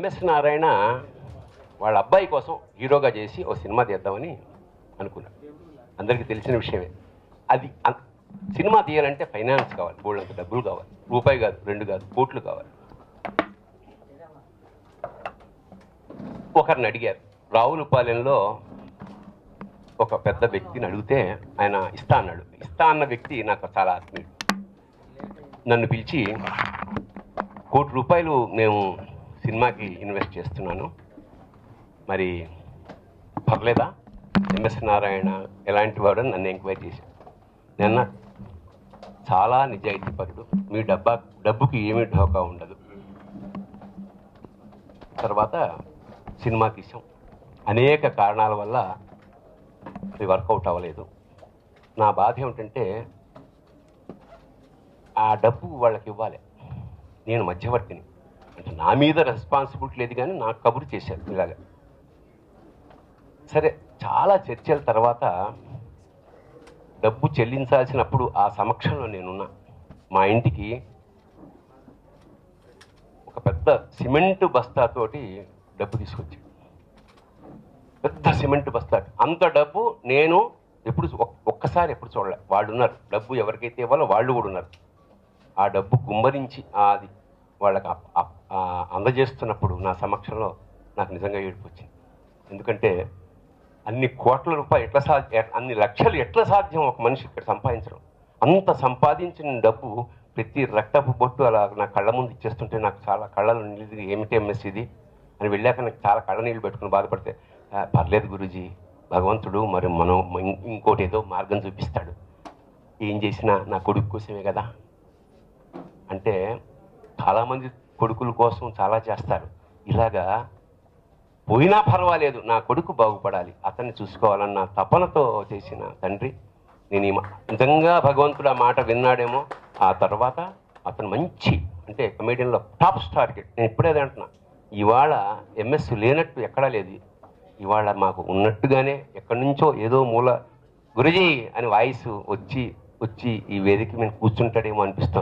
MS Narayana వాళ్ళ అబ్బాయి కోసం హీరోగా చేసి ఓ సినిమా తీద్దామని అనుకున్నాడు. అందరికీ తెలిసిన విషయమే. అది సినిమా తీయాలంటే ఫైనాన్స్ కావాలి, బోల్డంత డబ్బులు కావాలి. రూపాయి కాదు, 2 కాదు, కోట్లు కావాలి. ఒకరిని అడిగారు. రావులపాలెంలో ఒక పెద్ద వ్యక్తిని అడిగితే ఆయన ఇస్తా అన్నాడు. ఇస్తా అన్న వ్యక్తి నాకు చాలా ఆత్మీయుడు. నన్ను పిలిచి, ₹1 కోటి మేము సినిమాకి ఇన్వెస్ట్ చేస్తున్నాను, మరి పర్లేదా? ఎంఎస్ నారాయణ ఎలాంటి వాడు అని నన్ను ఎంక్వైరీ చేశాను. నేను చాలా నిజాయితీపరుడు, మీ డబ్బుకి ఏమీ ఢోకా ఉండదు. తర్వాత సినిమా తీసాం. అనేక కారణాల వల్ల అది వర్కౌట్ అవ్వలేదు. నా బాధ ఏమిటంటే ఆ డబ్బు వాళ్ళకి ఇవ్వాలి, నేను మధ్యవర్తిని. అంటే నా మీద రెస్పాన్సిబిలిటీ లేదు, కానీ నాకు కబురు చేశారు ఇలాగ. సరే, చాలా చర్చల తర్వాత డబ్బు చెల్లించాల్సినప్పుడు ఆ సమక్షంలో నేనున్నా. మా ఇంటికి ఒక పెద్ద సిమెంట్ బస్తాతోటి డబ్బు తీసుకొచ్చాడు. పెద్ద సిమెంట్ బస్తా. అంత డబ్బు నేను ఒక్కసారి ఎప్పుడు చూడలే. వాళ్ళు ఉన్నారు, డబ్బు ఎవరికైతే ఇవ్వాలో వాళ్ళు కూడా ఉన్నారు. ఆ డబ్బు గుమ్మరించి అది వాళ్ళకి అందజేస్తున్నప్పుడు నా సమక్షంలో నాకు నిజంగా ఏడుపు వచ్చింది. ఎందుకంటే అన్ని కోట్ల రూపాయలు అన్ని లక్షలు ఎట్లా సాధ్యం ఒక మనిషి ఇక్కడ సంపాదించడం? అంత సంపాదించిన డబ్బు ప్రతి రక్తపు బొట్టు అలా నా కళ్ళ ముందు ఇచ్చేస్తుంటే నాకు చాలా కళ్ళలో నీళ్ళు, ఏమిటి ఎంఎస్ ఇది అని వెళ్ళాక నాకు చాలా కళ్ళ నీళ్ళు పెట్టుకుని బాధపడితే, పర్లేదు గురూజీ, భగవంతుడు మరి మనం ఇంకోటి ఏదో మార్గం చూపిస్తాడు, ఏం చేసినా నా కొడుకు కోసమే కదా. అంటే చాలామంది కొడుకుల కోసం చాలా చేస్తారు. ఇలాగా పోయినా పర్వాలేదు, నా కొడుకు బాగుపడాలి, అతన్ని చూసుకోవాలన్న తపనతో చేసిన తండ్రి. నేను నిజంగా భగవంతుడు ఆ మాట విన్నాడేమో. ఆ తర్వాత అతను మంచి, అంటే కమెడియన్లో టాప్ స్టార్కి. నేను ఇప్పుడే అంటున్నా, ఇవాళ ఎంఎస్ లేనట్టు ఎక్కడా లేదు. ఇవాళ మాకు ఉన్నట్టుగానే ఎక్కడి నుంచో ఏదో మూల గురూజీ అని వాయిస్ వచ్చి ఈ వేదిక మీద కూర్చుంటాడేమో అనిపిస్తుంది.